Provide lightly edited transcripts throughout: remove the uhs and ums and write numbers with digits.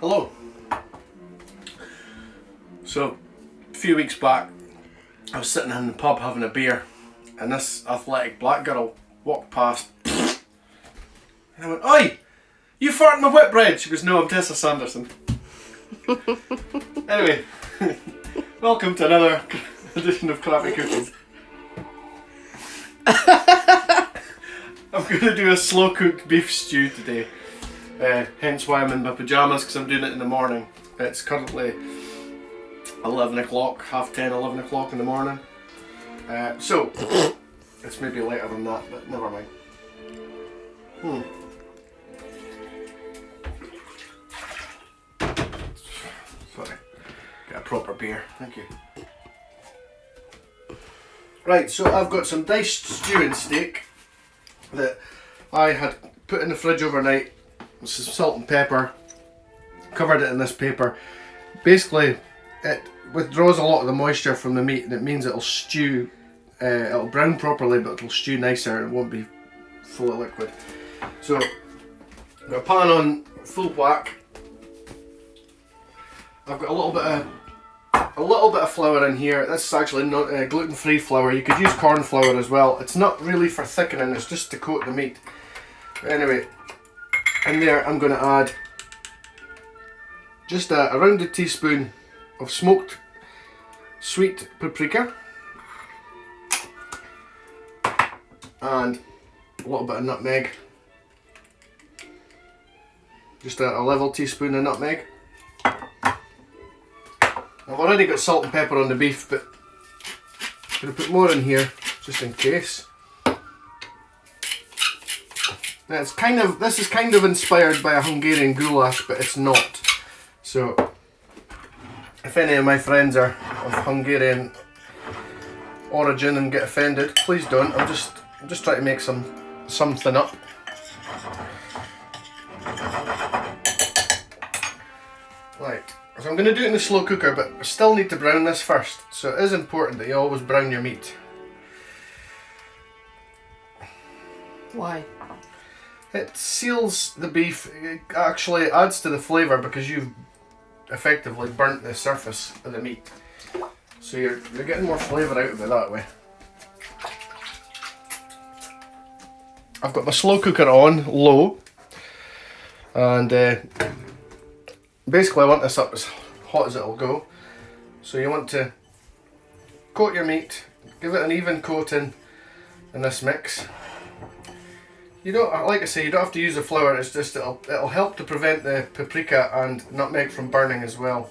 Hello. So, a few weeks back, I was sitting in the pub having a beer, and this athletic black girl walked past, and I went, "Oi, you farting my whitbread?" She goes, "No, I'm Tessa Sanderson." Anyway, welcome to another edition of Crappy Cookies. I'm going to do a slow cooked beef stew today. Hence why I'm in my pyjamas, because I'm doing it in the morning. It's currently 11 o'clock, half 10, 11 o'clock in the morning. So, it's maybe later than that, but never mind. Sorry, get a proper beer, thank you. Right, so I've got some diced stewing steak that I had put in the fridge overnight. Some salt and pepper, covered it in this paper. Basically, it withdraws a lot of the moisture from the meat, and it means it'll stew, it'll brown properly, but it'll stew nicer and it won't be full of liquid. So, I've got a pan on full whack. I've got a little bit of flour in here. This is actually not gluten-free flour. You could use corn flour as well. It's not really for thickening, it's just to coat the meat. But anyway, in there I'm going to add just a rounded teaspoon of smoked sweet paprika and a little bit of nutmeg. Just a level teaspoon of nutmeg. I've already got salt and pepper on the beef, but I'm going to put more in here just in case. Now this is kind of inspired by a Hungarian goulash, but it's not. So if any of my friends are of Hungarian origin and get offended, please don't. I'm just trying to make something up. Right. So I'm going to do it in a slow cooker, but I still need to brown this first. So it is important that you always brown your meat. Why? It seals the beef. It actually adds to the flavour because you've effectively burnt the surface of the meat. So you're getting more flavour out of it that way. I've got my slow cooker on low, and basically I want this up as hot as it'll go. So you want to coat your meat, give it an even coating in this mix. You don't, like I say, you don't have to use the flour. It's just it'll help to prevent the paprika and nutmeg from burning as well.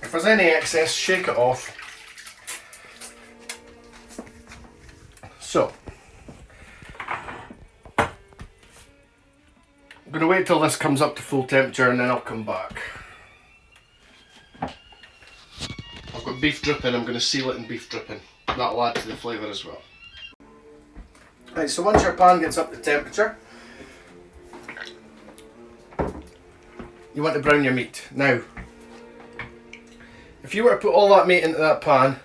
If there's any excess, shake it off. So, I'm going to wait till this comes up to full temperature and then I'll come back. I've got beef dripping, I'm going to seal it in beef dripping. That'll add to the flavour as well. Right, so once your pan gets up to temperature, you want to brown your meat. Now, if you were to put all that meat into that pan,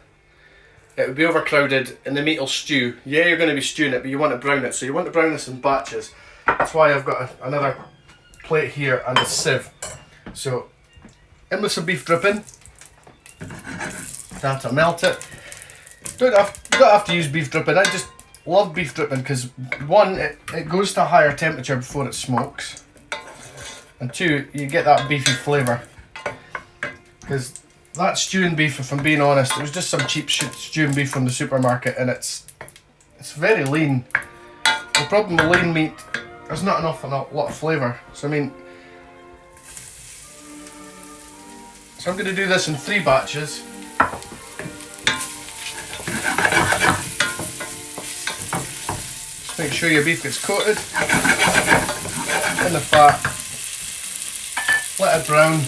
it would be overcrowded and the meat will stew. Yeah, you're going to be stewing it, but you want to brown it. So you want to brown this in batches. That's why I've got another plate here and a sieve. So, in with some beef dripping. Time to melt it. You don't have to use beef dripping. I just love beef dripping because one, it goes to a higher temperature before it smokes. And two, you get that beefy flavour. Because that stewing beef, if I'm being honest, it was just some cheap stewing beef from the supermarket, and it's very lean. The problem with lean meat, there's not enough a lot of flavour. So I'm going to do this in 3 batches. Just make sure your beef gets coated in the fat. Let it brown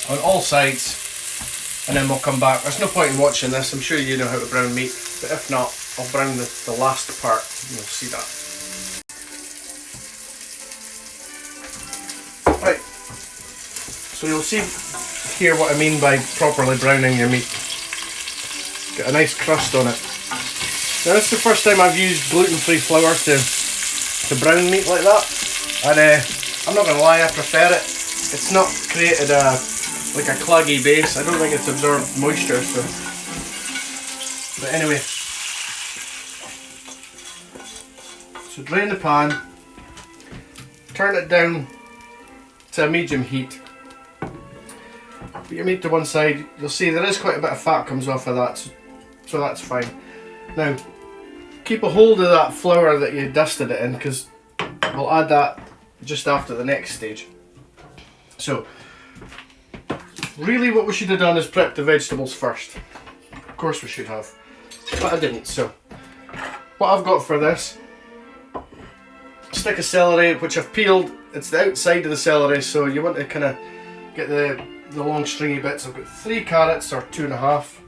on all sides, and then we'll come back. There's no point in watching this, I'm sure you know how to brown meat, but if not, I'll brown the last part and you'll see that. Right, so you'll see here what I mean by properly browning your meat. Got a nice crust on it. Now this is the first time I've used gluten-free flour to brown meat like that, and I'm not gonna lie, I prefer it. It's not created like a claggy base. I don't think it's absorbed moisture, so. But anyway, so drain the pan, turn it down to a medium heat. Put your meat to one side. You'll see there is quite a bit of fat comes off of that, so that's fine. Now, keep a hold of that flour that you dusted it in, because we'll add that just after the next stage. So, really what we should have done is prep the vegetables first. Of course we should have, but I didn't. So, what I've got for this, stick of celery, which I've peeled. It's the outside of the celery, so you want to kind of get the long stringy bits. I've got 3 carrots, or 2.5.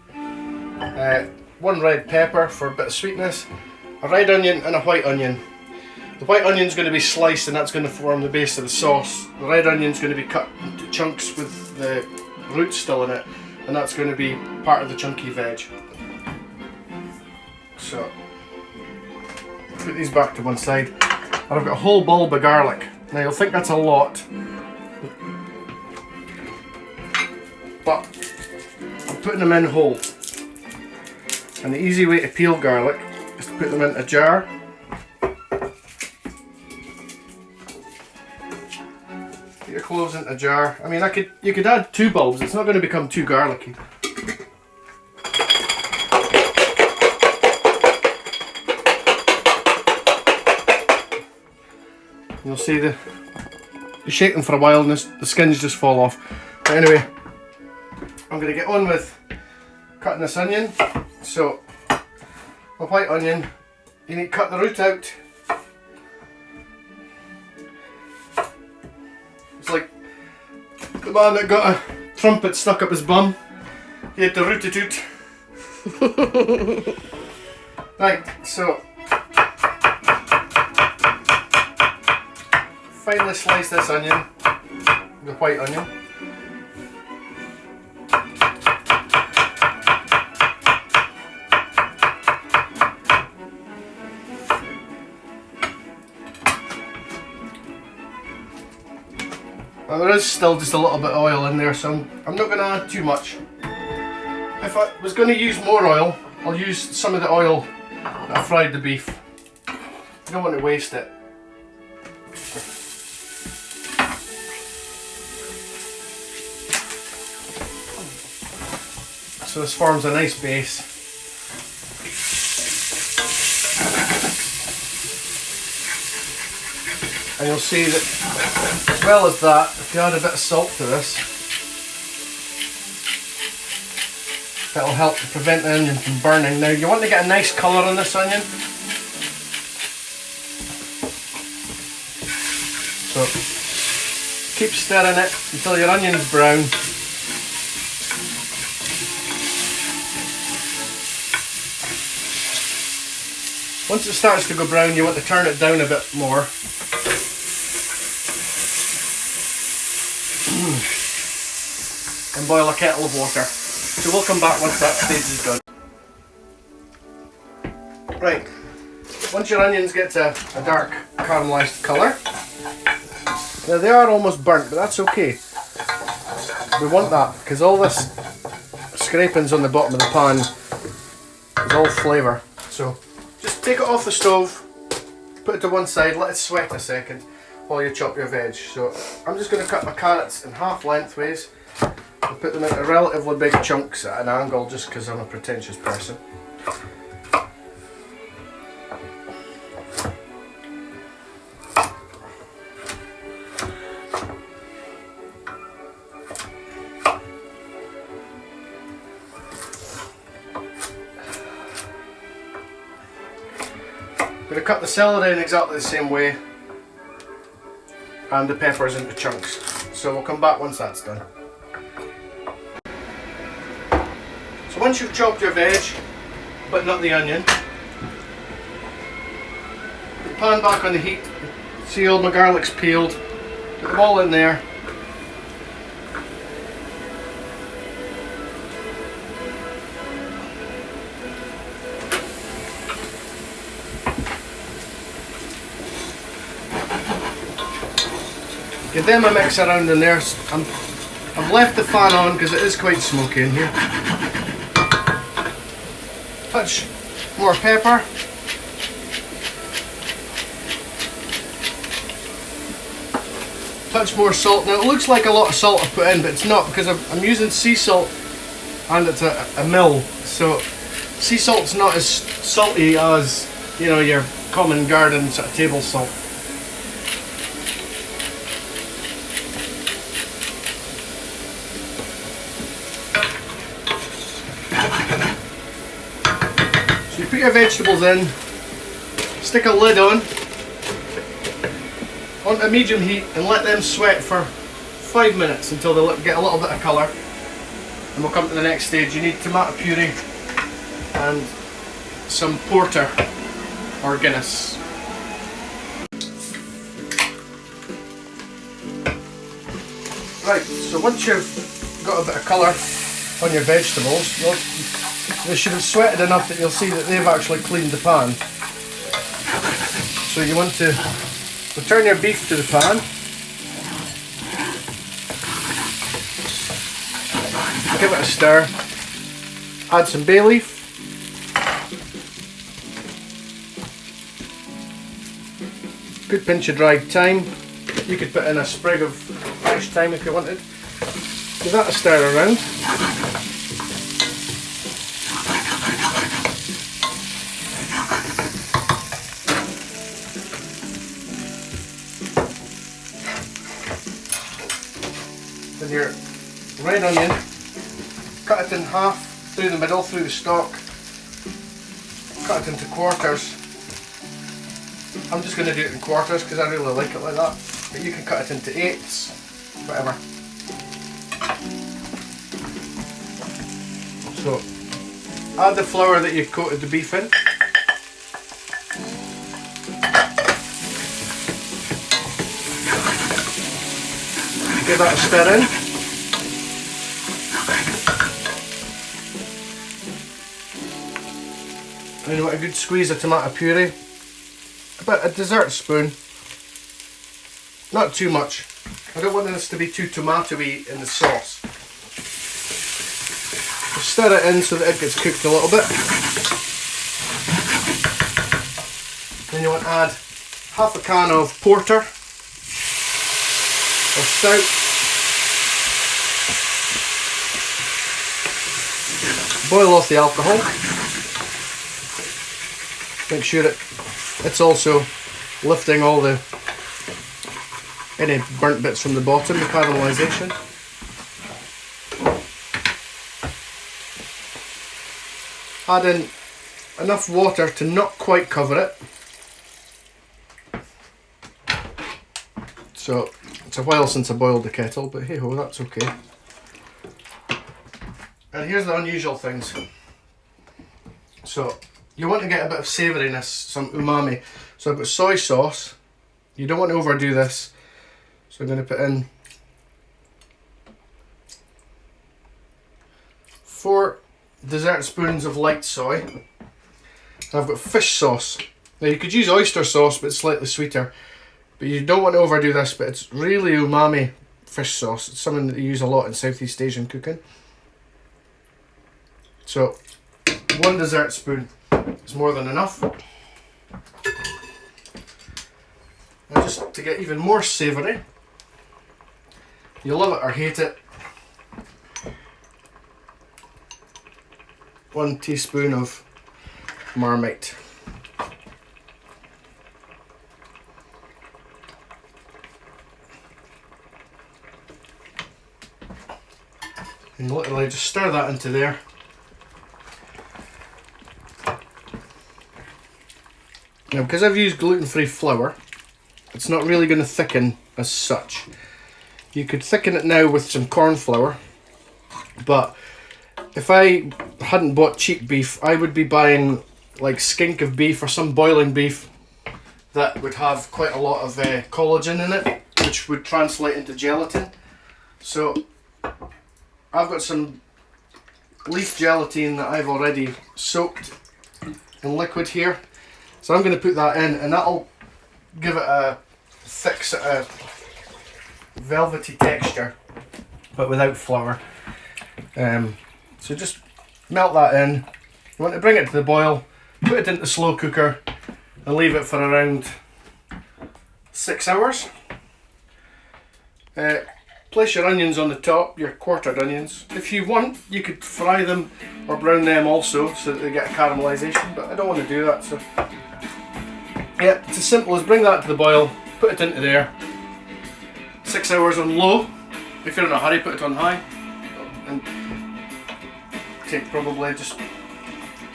1 red pepper for a bit of sweetness. A red onion and a white onion. The white onion is going to be sliced, and that's going to form the base of the sauce. The red onion is going to be cut into chunks with the roots still in it, and that's going to be part of the chunky veg. So, put these back to one side. And I've got a whole bulb of garlic. Now you'll think that's a lot, but I'm putting them in whole. And the easy way to peel garlic is to put them in a jar. Put your cloves in a jar. I mean, you could add 2 bulbs. It's not going to become too garlicky. You'll see you shake them for a while and the skins just fall off. But anyway, I'm going to get on with cutting this onion. So, a white onion, you need to cut the root out. It's like the man that got a trumpet stuck up his bum. He had to root it out. Right, so finely slice this onion, the white onion. Now there is still just a little bit of oil in there, so I'm not going to add too much. If I was going to use more oil, I'll use some of the oil that I fried the beef. I don't want to waste it. So this forms a nice base. And you'll see that, as well as that, if you add a bit of salt to this, that'll help to prevent the onion from burning. Now you want to get a nice colour on this onion. So keep stirring it until your onion's brown. Once it starts to go brown, you want to turn it down a bit more. And boil a kettle of water. So we'll come back once that stage is done. Right, once your onions get to a dark caramelised colour, now they are almost burnt, but that's okay. We want that, because all this scrapings on the bottom of the pan is all flavour. So just take it off the stove, put it to one side, let it sweat a second while you chop your veg. So I'm just going to cut my carrots in half lengthways and put them into relatively big chunks at an angle, just because I'm a pretentious person. I'm going to cut the celery in exactly the same way, and the peppers into chunks. So we'll come back once that's done. So once you've chopped your veg, but not the onion, put the pan back on the heat. See all my garlic's peeled. Put them all in there. Give them a mix around in there. I've left the fan on because it is quite smoky in here. Touch more pepper. Touch more salt. Now it looks like a lot of salt I've put in, but it's not, because I'm using sea salt and it's a mill. So sea salt's not as salty as, you know, your common garden sort of table salt. So you put your vegetables in, stick a lid on medium heat, and let them sweat for 5 minutes until they get a little bit of colour. And we'll come to the next stage. You need tomato puree and some porter or Guinness. Right, so once you've got a bit of colour on your vegetables, well, they should have sweated enough that you'll see that they've actually cleaned the pan. So you want to return your beef to the pan. Give it a stir. Add some bay leaf. Good pinch of dried thyme. You could put in a sprig of fresh thyme if you wanted. Give that a stir around. Then your red onion, cut it in half through the middle, through the stalk. Cut it into quarters. I'm just going to do it in quarters because I really like it like that. But you can cut it into eighths, whatever. So, add the flour that you've coated the beef in. Give that a stir in. And you want a good squeeze of tomato puree. About a dessert spoon. Not too much. I don't want this to be too tomatoey in the sauce. Just stir it in so that it gets cooked a little bit. Then you want to add half a can of porter or stout. Boil off the alcohol. Make sure it's also lifting all any burnt bits from the bottom, the caramelisation. Add in enough water to not quite cover it. So it's a while since I boiled the kettle, but hey ho, that's okay. And here's the unusual things. So you want to get a bit of savouriness, some umami. So I've got soy sauce. You don't want to overdo this. So I'm going to put in 4 dessert spoons of light soy. And I've got fish sauce. Now you could use oyster sauce, but it's slightly sweeter. But you don't want to overdo this, but it's really umami fish sauce. It's something that you use a lot in Southeast Asian cooking. So 1 dessert spoon is more than enough. And just to get even more savoury, you love it or hate it, 1 teaspoon of Marmite. And literally just stir that into there. Now, because I've used gluten-free flour, it's not really going to thicken as such. You could thicken it now with some corn flour, but if I hadn't bought cheap beef, I would be buying like skink of beef or some boiling beef that would have quite a lot of collagen in it, which would translate into gelatin. So I've got some leaf gelatin that I've already soaked in liquid here. So I'm going to put that in, and that'll give it a thick sort of velvety texture, but without flour. So just melt that in. You want to bring it to the boil, put it into the slow cooker and leave it for around 6 hours. Place your onions on the top, your quartered onions. If you want, you could fry them or brown them also so that they get a caramelization, but I don't want to do that. So yeah, it's as simple as bring that to the boil, put it into there. 6 hours on low. If you're in a hurry, put it on high. And take probably just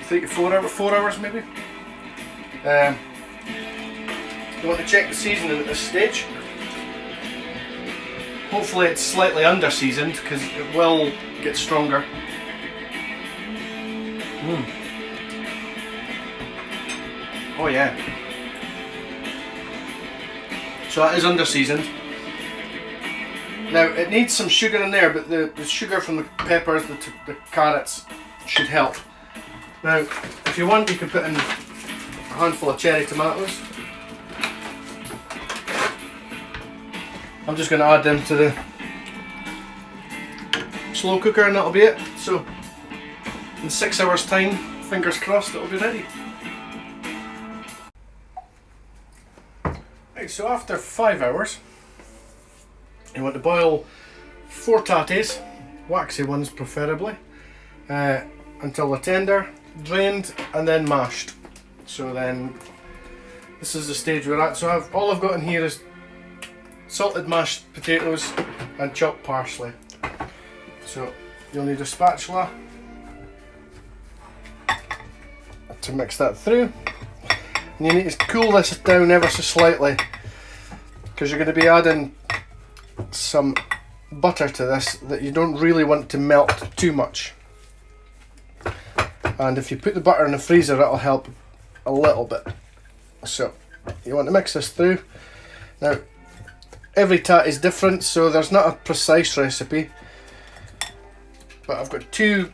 3 to 4 hours maybe. You want to check the seasoning at this stage. Hopefully it's slightly under seasoned because it will get stronger. Oh yeah. So that is under seasoned. Now it needs some sugar in there, but the sugar from the peppers, the carrots should help. Now if you want, you can put in a handful of cherry tomatoes. I'm just going to add them to the slow cooker and that'll be it. So in 6 hours time, fingers crossed, it'll be ready. Right, so after 5 hours, you want to boil 4 tatties, waxy ones preferably, until they're tender, drained and then mashed. So then this is the stage we're at. So all I've got in here is salted mashed potatoes and chopped parsley. So you'll need a spatula to mix that through. And you need to cool this down ever so slightly because you're going to be adding some butter to this that you don't really want to melt too much. And if you put the butter in the freezer, it'll help a little bit. So you want to mix this through. Now every tat is different, so there's not a precise recipe, but I've got 2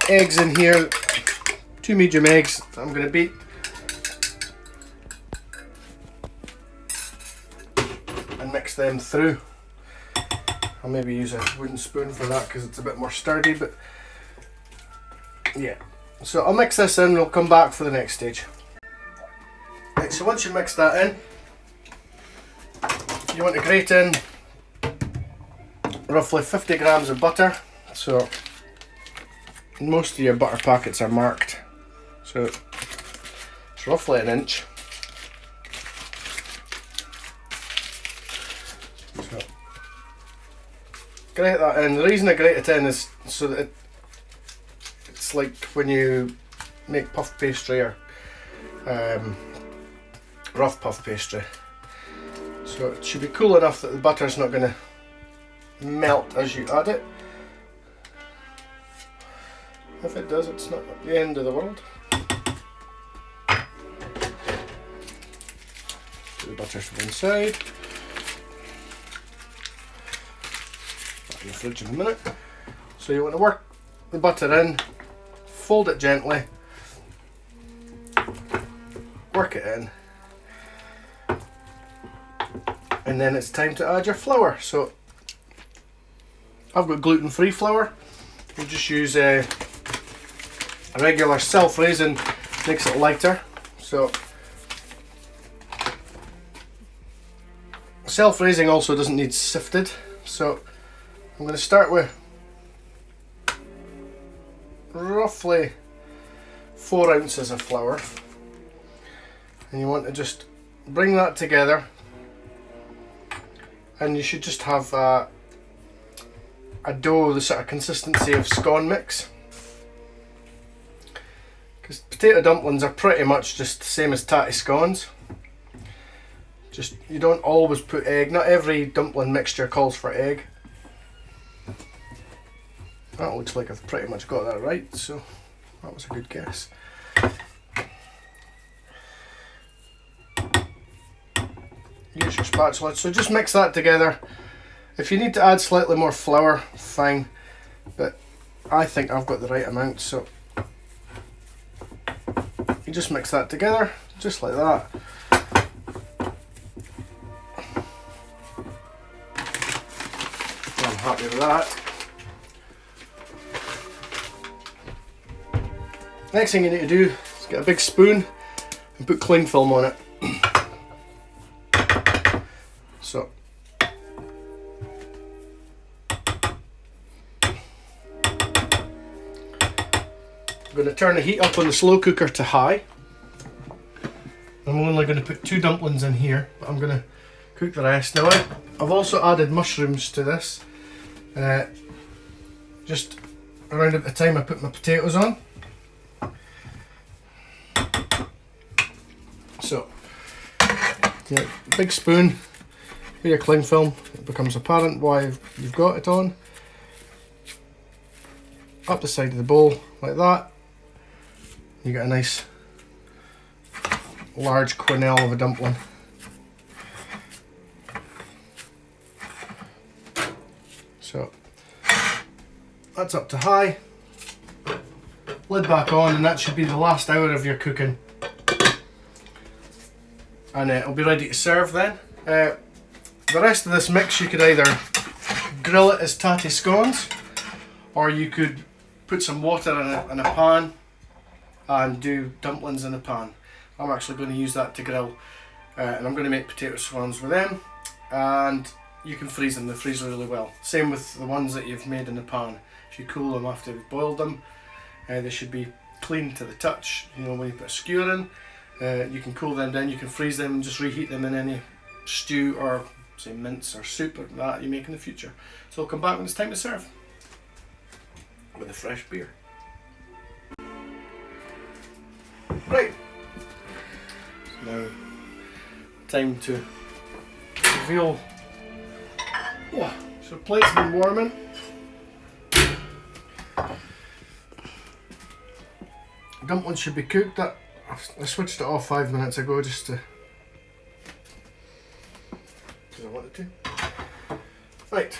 eggs in here, 2 medium eggs that I'm going to beat, and mix them through. I'll maybe use a wooden spoon for that because it's a bit more sturdy, but yeah. So I'll mix this in and we'll come back for the next stage. Right, so once you mix that in, you want to grate in roughly 50 grams of butter. So most of your butter packets are marked, so it's roughly 1 inch. So grate that in. The reason I grate it in is so that it's like when you make puff pastry or rough puff pastry. So it should be cool enough that the butter's not going to melt as you add it. If it does, it's not the end of the world. Put the butter to one side. Back in the fridge in a minute. So you want to work the butter in, fold it gently, work it in. And then it's time to add your flour. So I've got gluten free flour. We'll just use a regular self-raising, makes it lighter. So self-raising also doesn't need sifted. So I'm going to start with roughly 4 ounces of flour. And you want to just bring that together. And you should just have a dough, the sort of consistency of scone mix. Because potato dumplings are pretty much just the same as tatty scones. Just, you don't always put egg. Not every dumpling mixture calls for egg. That looks like I've pretty much got that right, so that was a good guess. Use your spatula. So just mix that together. If you need to add slightly more flour, fine, but I think I've got the right amount, so you just mix that together, just like that. happy with that. Next thing you need to do is get a big spoon and put cling film on it. So I'm going to turn the heat up on the slow cooker to high. I'm only going to put 2 dumplings in here, but I'm going to cook the rest. Now I've also added mushrooms to this, just around at the time I put my potatoes on. So, yeah, big spoon with your cling film, it becomes apparent why you've got it on. Up the side of the bowl like that. You get a nice large quenelle of a dumpling. So that's up to high. Lid back on, and that should be the last hour of your cooking. And it'll be ready to serve then. The rest of this mix you could either grill it as tatty scones, or you could put some water in a pan and do dumplings in a pan. I'm actually going to use that to grill, and I'm going to make potato swans with them, and you can freeze them. They freeze really well. Same with the ones that you've made in the pan. If you cool them after you've boiled them, they should be clean to the touch. You know, when you put a skewer in, you can cool them down, you can freeze them and just reheat them in any stew or say mince or soup or that you make in the future. So I'll come back when it's time to serve with a fresh beer. Right, now time to reveal. Oh, so the plate's been warming. Dumplings should be cooked. I switched it off 5 minutes ago just to, because I wanted to. Right.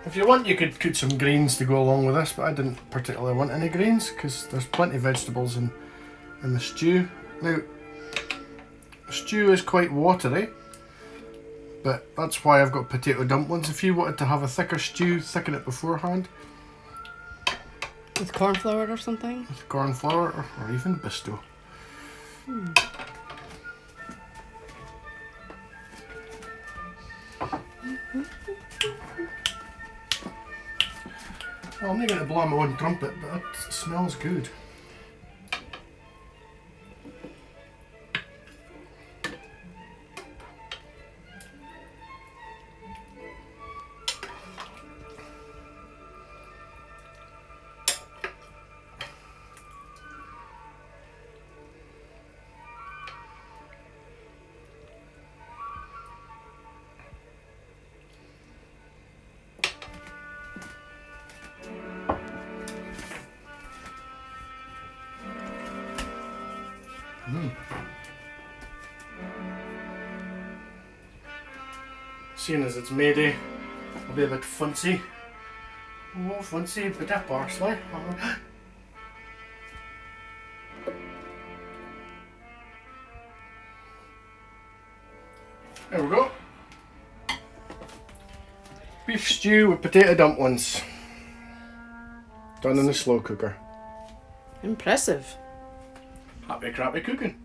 If you want, you could cook some greens to go along with this, but I didn't particularly want any greens because there's plenty of vegetables in the stew. Now, the stew is quite watery, but that's why I've got potato dumplings. If you wanted to have a thicker stew, thicken it beforehand. With corn flour or something? With corn flour or even Bisto. Well, I'm not going to blow my own trumpet, but it smells good. Seeing as it's Mayday, I'll be a bit fancy. Oh, fancy bit of parsley. There we go. Beef stew with potato dumplings. Done in the slow cooker. Impressive. Happy crappy cooking.